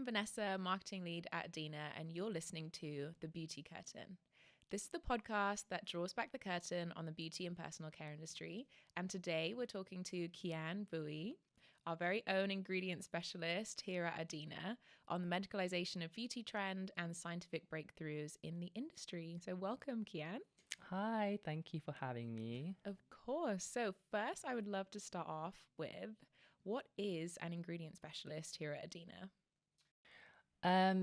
Vanessa, marketing lead at Adena, and you're listening to The Beauty Curtain. This is the podcast that draws back the curtain on the beauty and personal care industry. And today we're talking to Kiyaan Bui, our very own ingredient specialist here at Adena, on the medicalization of beauty trend and scientific breakthroughs in the industry. So welcome, Kiyaan. Hi, thank you for having me. Of course. So first, I would love to start off with, what is an ingredient specialist here at Adena?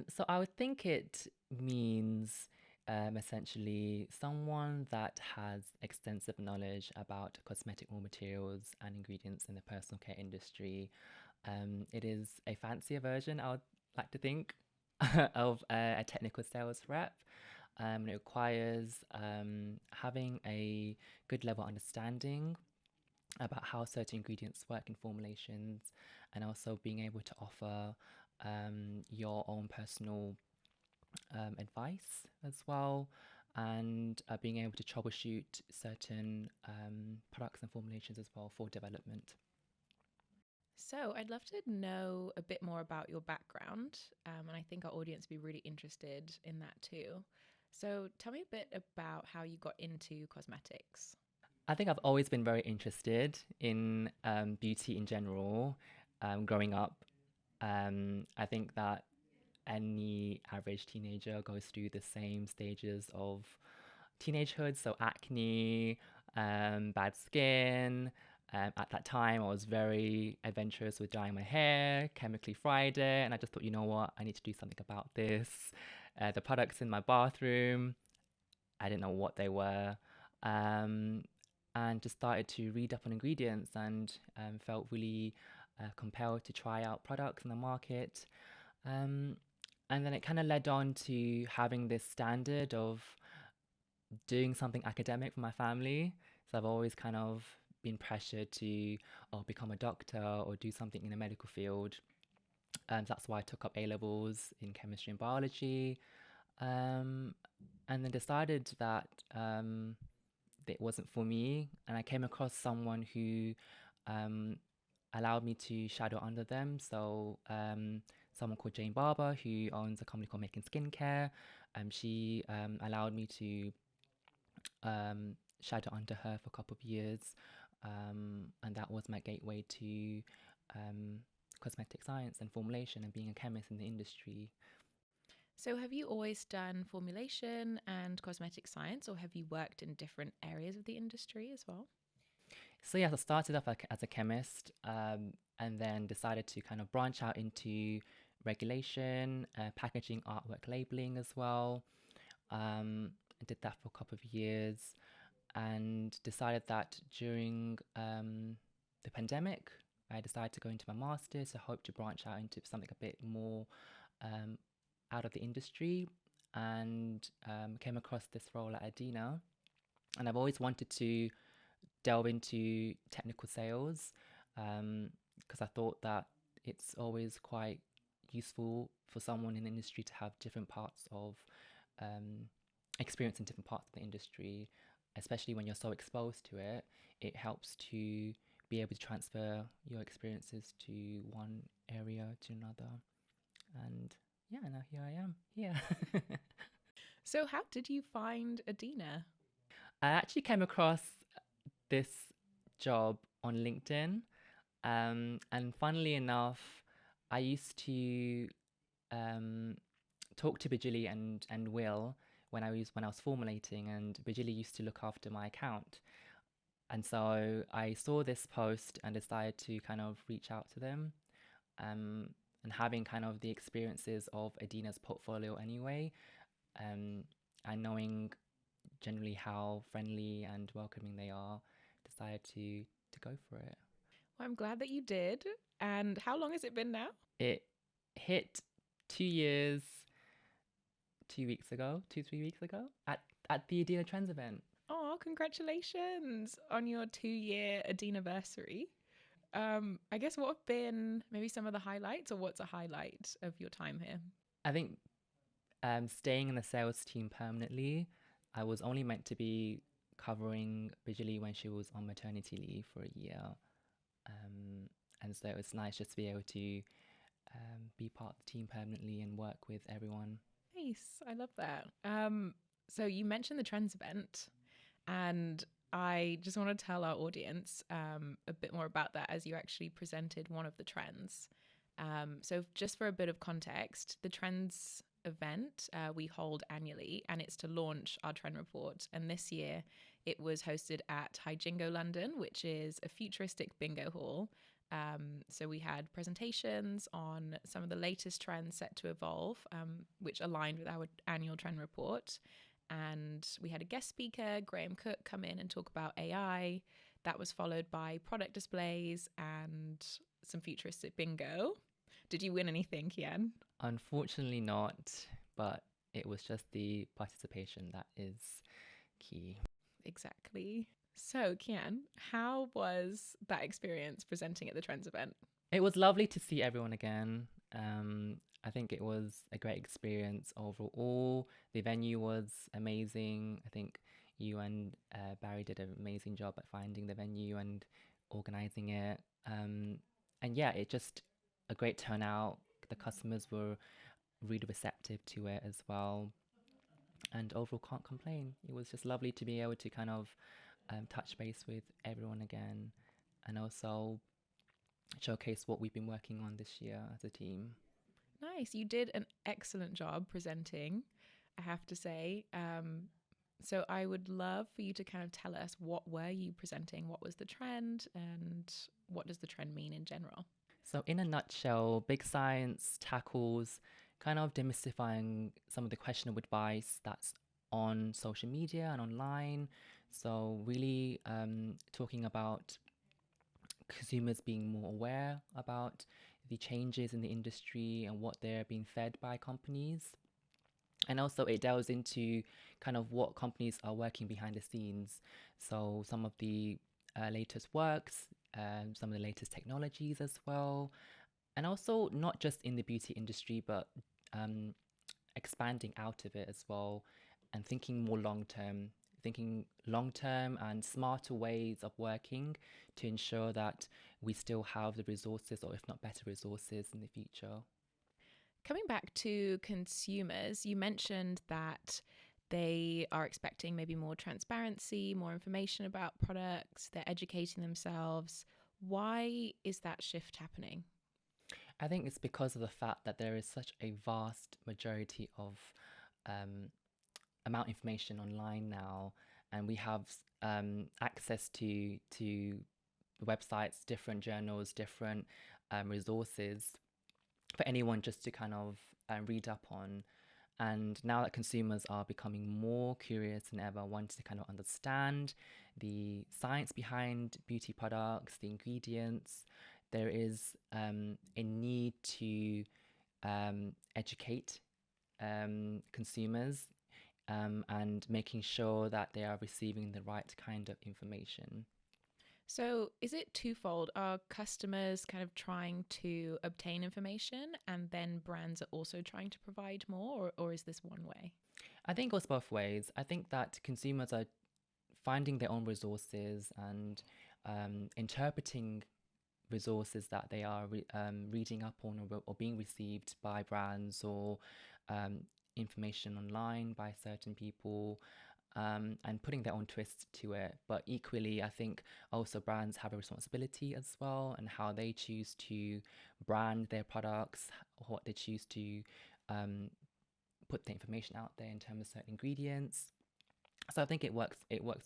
So I would think it means essentially someone that has extensive knowledge about cosmetic raw materials and ingredients in the personal care industry. It is a fancier version, I would like to think, of a technical sales rep. It requires having a good level of understanding about how certain ingredients work in formulations, and also being able to offer your own personal advice as well, and being able to troubleshoot certain products and formulations as well for development. So, I'd love to know a bit more about your background, and I think our audience would be really interested in that too. So, tell me a bit about how you got into cosmetics. I think I've always been very interested in beauty in general. Growing up, I think that any average teenager goes through the same stages of teenagehood. So acne, bad skin. At that time, I was very adventurous with dyeing my hair, chemically fried it, and I just thought, you know what, I need to do something about this. The products in my bathroom, I didn't know what they were. Um, and just started to read up on ingredients, and felt really compelled to try out products in the market. Um, and then it kind of led on to having this standard of doing something academic for my family. So I've always kind of been pressured to become a doctor or do something in the medical field. That's why I took up A levels in chemistry and biology. Um, and then decided that it wasn't for me. And I came across someone who um, allowed me to shadow under them. So someone called Jane Barber, who owns a company called Making Skincare. She allowed me to shadow under her for a couple of years. And that was my gateway to cosmetic science and formulation and being a chemist in the industry. So, have you always done formulation and cosmetic science, or have you worked in different areas of the industry as well? So yes, I started off as a chemist, and then decided to kind of branch out into regulation, packaging, artwork, labeling as well. I did that for a couple of years, and decided that during the pandemic, I decided to go into my master's. I hope to branch out into something a bit more um, out of the industry, and came across this role at Adina. And I've always wanted to delve into technical sales, because I thought that it's always quite useful for someone in the industry to have different parts of um, experience in different parts of the industry, especially when you're so exposed to it. It helps to be able to transfer your experiences to one area to another. And yeah, now here I am. Yeah. So, how did you find Adena? I actually came across this job on LinkedIn. And funnily enough, I used to um, talk to Bajili and Will when I was formulating, and Bajili used to look after my account. And so I saw this post and decided to kind of reach out to them. Um, and having kind of the experiences of Adina's portfolio anyway, um, and knowing generally how friendly and welcoming they are, decided to go for it. Well, I'm glad that you did. And how long has it been now? It hit 2 years 2 weeks ago, 3 weeks ago, at the Adena Trends event. Oh, congratulations on your 2-year Adeniversary. I guess what have been maybe some of the highlights, or what's a highlight of your time here? I think staying in the sales team permanently, I was only meant to be covering Bijali when she was on maternity leave for a year. Um, and so it was nice just to be able to be part of the team permanently and work with everyone. Nice. I love that. So you mentioned the Trends event, and I just want to tell our audience a bit more about that as you actually presented one of the trends. So just for a bit of context, the Trends event we hold annually, and it's to launch our trend report. And this year it was hosted at Jingo London, which is a futuristic bingo hall. So we had presentations on some of the latest trends set to evolve, which aligned with our annual trend report. And we had a guest speaker, Graham Cook, come in and talk about AI. That was followed by product displays and some futuristic bingo. Did you win anything, Kiyaan? Unfortunately not, but it was just the participation that is key. Exactly. So, Kiyaan, how was that experience presenting at the Trends event? It was lovely to see everyone again. I think it was a great experience overall. The venue was amazing. I think you and Barry did an amazing job at finding the venue and organizing it. And yeah, it just a great turnout. The customers were really receptive to it as well. And overall, can't complain. It was just lovely to be able to kind of touch base with everyone again and also showcase what we've been working on this year as a team. Nice. You did an excellent job presenting, I have to say. So I would love for you to kind of tell us, what were you presenting? What was the trend, and what does the trend mean in general? So in a nutshell, Big Science tackles kind of demystifying some of the questionable advice that's on social media and online. So really talking about consumers being more aware about the changes in the industry and what they're being fed by companies. And also it delves into kind of what companies are working behind the scenes. So some of the latest works, some of the latest technologies as well. And also not just in the beauty industry, but expanding out of it as well and thinking long term and smarter ways of working to ensure that we still have the resources, or if not better resources, in the future. Coming back to consumers, you mentioned that they are expecting maybe more transparency, more information about products, they're educating themselves. Why is that shift happening? I think it's because of the fact that there is such a vast majority of amount of information online now, and we have access to websites, different journals, different resources for anyone just to kind of read up on. And now that consumers are becoming more curious than ever, wanting to kind of understand the science behind beauty products, the ingredients, there is a need to educate consumers and making sure that they are receiving the right kind of information. So, is it twofold? Are customers kind of trying to obtain information, and then brands are also trying to provide more, or is this one way? I think it goes both ways. I think that consumers are finding their own resources and interpreting resources that they are reading up on, or being received by brands, or information online by certain people, and putting their own twist to it. But equally, I think also brands have a responsibility as well, and how they choose to brand their products, what they choose to put the information out there in terms of certain ingredients. So I think it works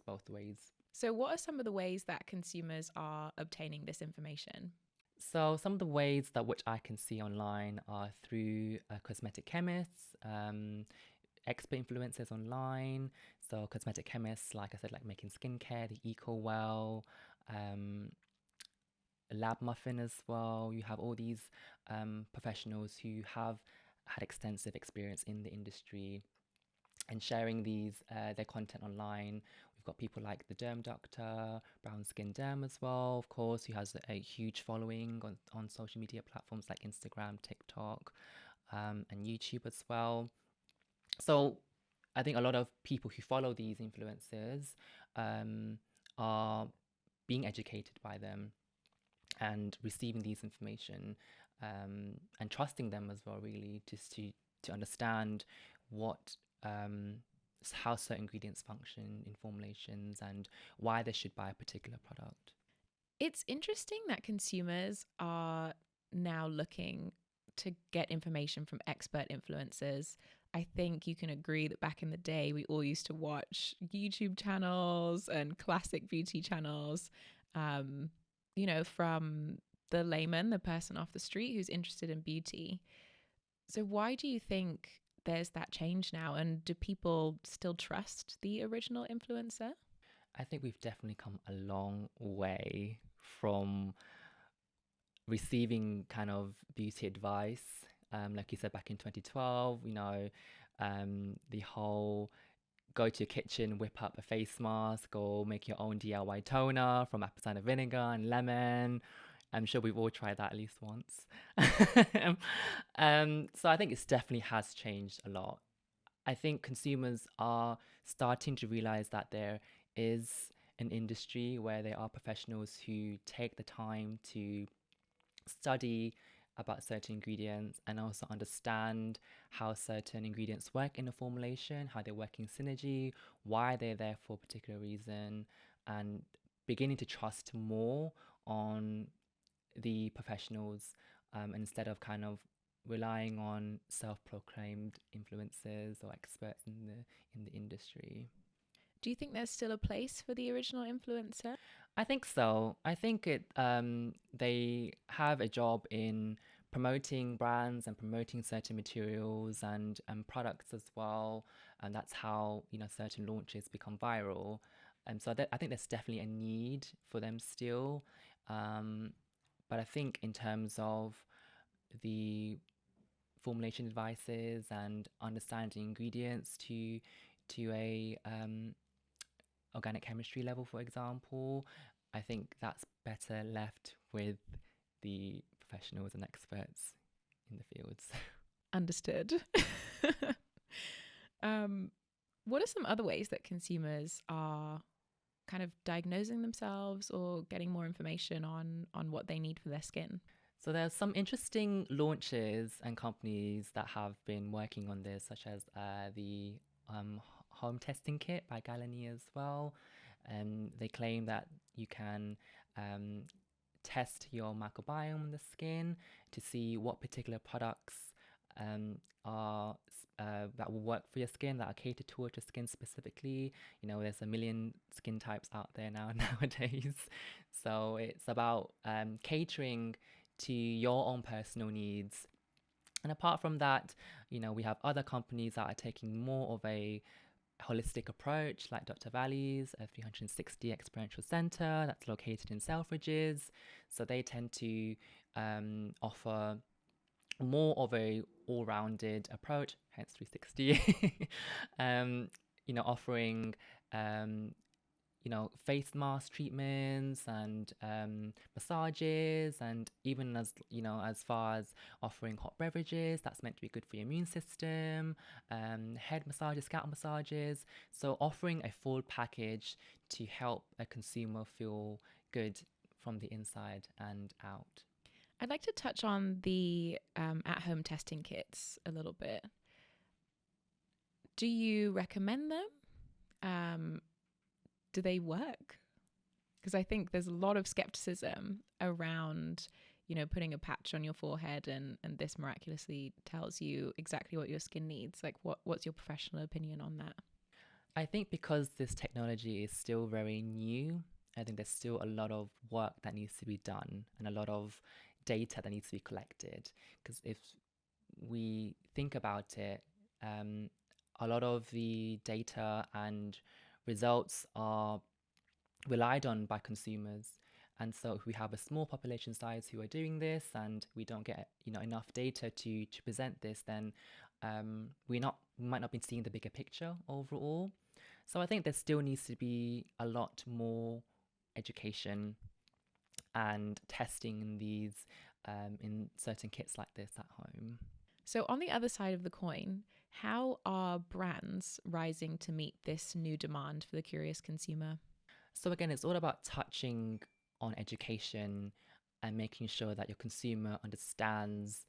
both ways. So, what are some of the ways that consumers are obtaining this information? So some of the ways that which I can see online are through cosmetic chemists, expert influencers online. So cosmetic chemists, like I said, like making skincare, the Eco Well, Lab Muffin as well. You have all these professionals who have had extensive experience in the industry and sharing their content online. We've got people like the Derm Doctor, Brown Skin Derm as well, of course, who has a huge following on social media platforms like Instagram, TikTok, and YouTube as well. So I think a lot of people who follow these influencers are being educated by them and receiving these information and trusting them as well, really, just to understand what how certain ingredients function in formulations and why they should buy a particular product. It's interesting that consumers are now looking to get information from expert influencers. I think you can agree that back in the day, we all used to watch YouTube channels and classic beauty channels, um, from the layman, the person off the street who's interested in beauty. So, why do you think there's that change now? And do people still trust the original influencer? I think we've definitely come a long way from receiving kind of beauty advice. Like you said, back in 2012, the whole go to your kitchen, whip up a face mask, or make your own DIY toner from apple cider vinegar and lemon. I'm sure we've all tried that at least once. So I think it definitely has changed a lot. I think consumers are starting to realize that there is an industry where there are professionals who take the time to study about certain ingredients and also understand how certain ingredients work in a formulation, how they work in synergy, why they're there for a particular reason, and beginning to trust more on the professionals, instead of kind of relying on self-proclaimed influencers or experts in the industry. Do you think there's still a place for the original influencer? I think so. I think they have a job in promoting brands and promoting certain materials and products as well, and that's how certain launches become viral. So I think there's definitely a need for them still, um, but I think in terms of the formulation advices and understanding ingredients to a organic chemistry level, for example, I think that's better left with the professionals and experts in the fields. Understood. um, what are some other ways that consumers are kind of diagnosing themselves or getting more information on what they need for their skin? So there's some interesting launches and companies that have been working on this, such as the home testing kit by Galani as well. And they claim that you can test your microbiome in the skin to see what particular products are that will work for your skin, that are catered towards your skin specifically. There's a million skin types out there nowadays. So it's about catering to your own personal needs. And apart from that, we have other companies that are taking more of a holistic approach, like Dr. Valley's a 360 experiential center that's located in Selfridges. So they tend to offer more of a all-rounded approach, hence 360. Offering face mask treatments and massages, and even as far as offering hot beverages that's meant to be good for your immune system, head massages, scalp massages. So offering a full package to help a consumer feel good from the inside and out. I'd like to touch on the at-home testing kits a little bit. Do you recommend them? Do they work? Because I think there's a lot of skepticism around, putting a patch on your forehead and this miraculously tells you exactly what your skin needs. Like, what's your professional opinion on that? I think because this technology is still very new, I think there's still a lot of work that needs to be done and a lot of data that needs to be collected. Because if we think about it, a lot of the data and results are relied on by consumers. And so if we have a small population size who are doing this and we don't get enough data to present this, then we might not be seeing the bigger picture overall. So I think there still needs to be a lot more education and testing in these in certain kits like this at home. So on the other side of the coin, how are brands rising to meet this new demand for the curious consumer? So again, it's all about touching on education and making sure that your consumer understands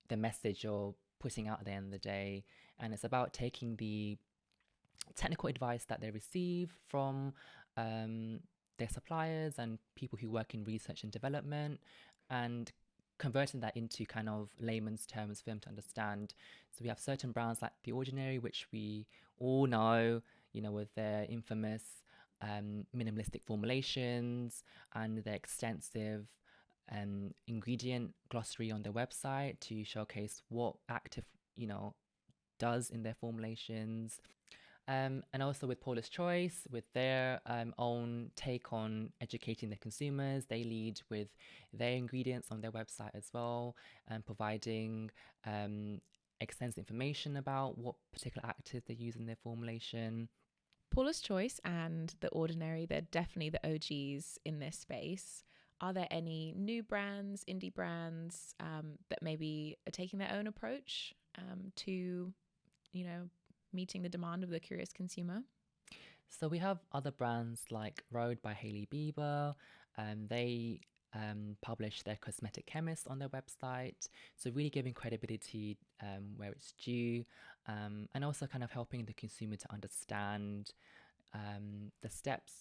the message you're putting out at the end of the day. And it's about taking the technical advice that they receive from um, their suppliers and people who work in research and development, and converting that into kind of layman's terms for them to understand. So we have certain brands like The Ordinary, which we all know, with their infamous minimalistic formulations and their extensive ingredient glossary on their website to showcase what active, does in their formulations. And also with Paula's Choice, with their own take on educating their consumers, they lead with their ingredients on their website as well, and providing extensive information about what particular actives they use in their formulation. Paula's Choice and The Ordinary, they're definitely the OGs in this space. Are there any new brands, indie brands that maybe are taking their own approach to, meeting the demand of the curious consumer? So we have other brands like Rhode by Hailey Bieber. They publish their cosmetic chemist on their website. So really giving credibility where it's due, and also kind of helping the consumer to understand the steps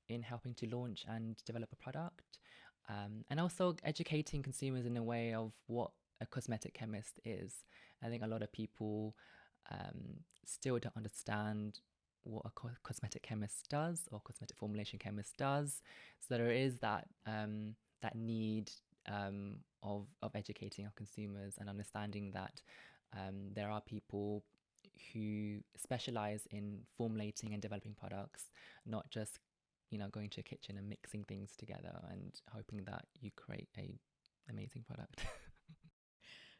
in helping to launch and develop a product, and also educating consumers in a way of what a cosmetic chemist is. I think a lot of people still don't understand what a cosmetic chemist does or cosmetic formulation chemist does. So there is that need of educating our consumers and understanding that there are people who specialize in formulating and developing products, not just going to a kitchen and mixing things together and hoping that you create a amazing product.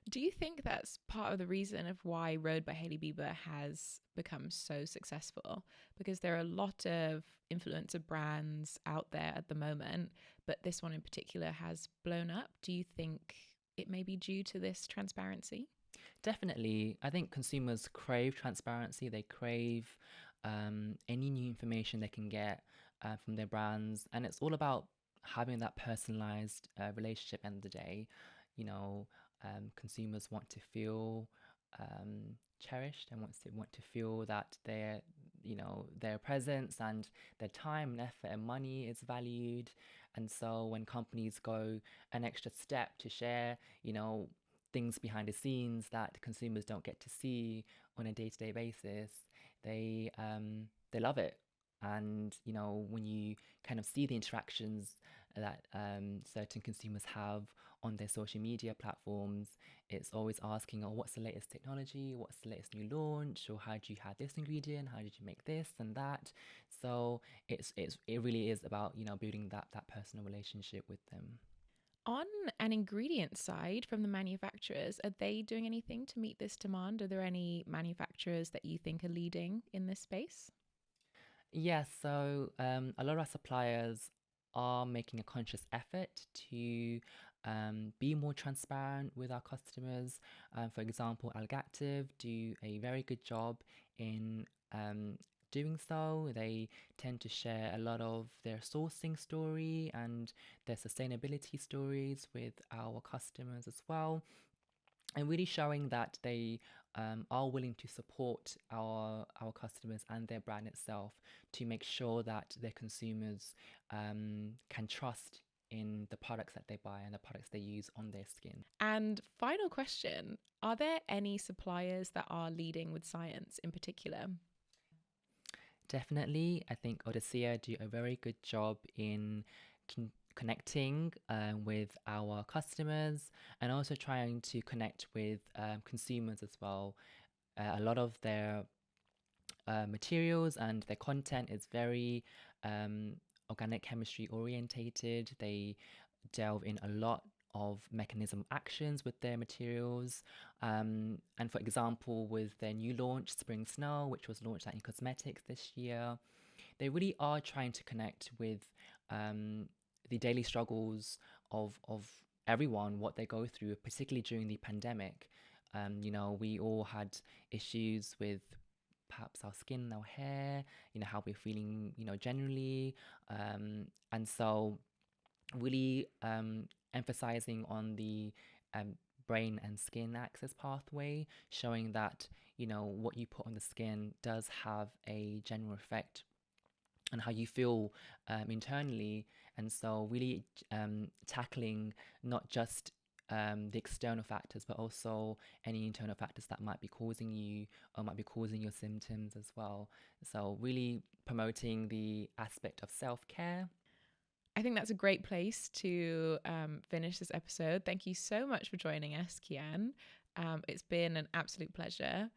Do you think that's part of the reason of why Rhode by Hailey Bieber has become so successful? Because there are a lot of influencer brands out there at the moment, but this one in particular has blown up. Do you think it may be due to this transparency? Definitely. I think consumers crave transparency. They crave any new information they can get from their brands. And it's all about having that personalized relationship at the end of the day. You know, consumers want to feel cherished and want to feel that their presence and their time and effort and money is valued. And so when companies go an extra step to share, things behind the scenes that consumers don't get to see on a day-to-day basis, they love it. And when you kind of see the interactions that certain consumers have on their social media platforms, it's always asking, oh, what's the latest technology, what's the latest new launch, or how did you have this ingredient, how did you make this and that. So it really is about building that personal relationship with them. On an ingredient side from the manufacturers, are they doing anything to meet this demand? Are there any manufacturers that you think are leading in this space? Yes, so a lot of our suppliers are making a conscious effort to be more transparent with our customers. For example, Algactive do a very good job in doing so. They tend to share a lot of their sourcing story and their sustainability stories with our customers as well, and really showing that they are willing to support our customers and their brand itself to make sure that their consumers can trust in the products that they buy and the products they use on their skin. And final question, are there any suppliers that are leading with science in particular? Definitely, I think Odysseus do a very good job in connecting with our customers and also trying to connect with consumers as well. A lot of their materials and their content is very organic chemistry orientated. They delve in a lot of mechanism actions with their materials. And for example, with their new launch, Spring Snow, which was launched at In Cosmetics this year, they really are trying to connect with the daily struggles of everyone, what they go through, particularly during the pandemic. We all had issues with perhaps our skin, our hair, how we're feeling, generally. And so really emphasizing on the brain and skin axis pathway, showing that, you know, what you put on the skin does have a general effect on how you feel internally. And so really tackling not just the external factors, but also any internal factors that might be causing you or might be causing your symptoms as well. So really promoting the aspect of self-care. I think that's a great place to finish this episode. Thank you so much for joining us, Kiyaan. It's been an absolute pleasure.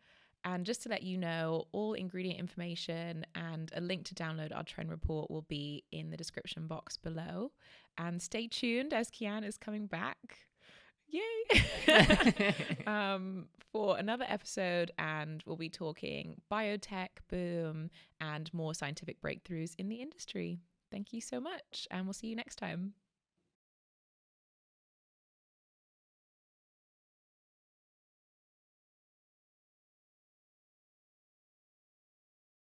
And just to let you know, all ingredient information and a link to download our trend report will be in the description box below. And stay tuned as Kiyaan is coming back. Yay! For another episode, and we'll be talking biotech boom and more scientific breakthroughs in the industry. Thank you so much, and we'll see you next time.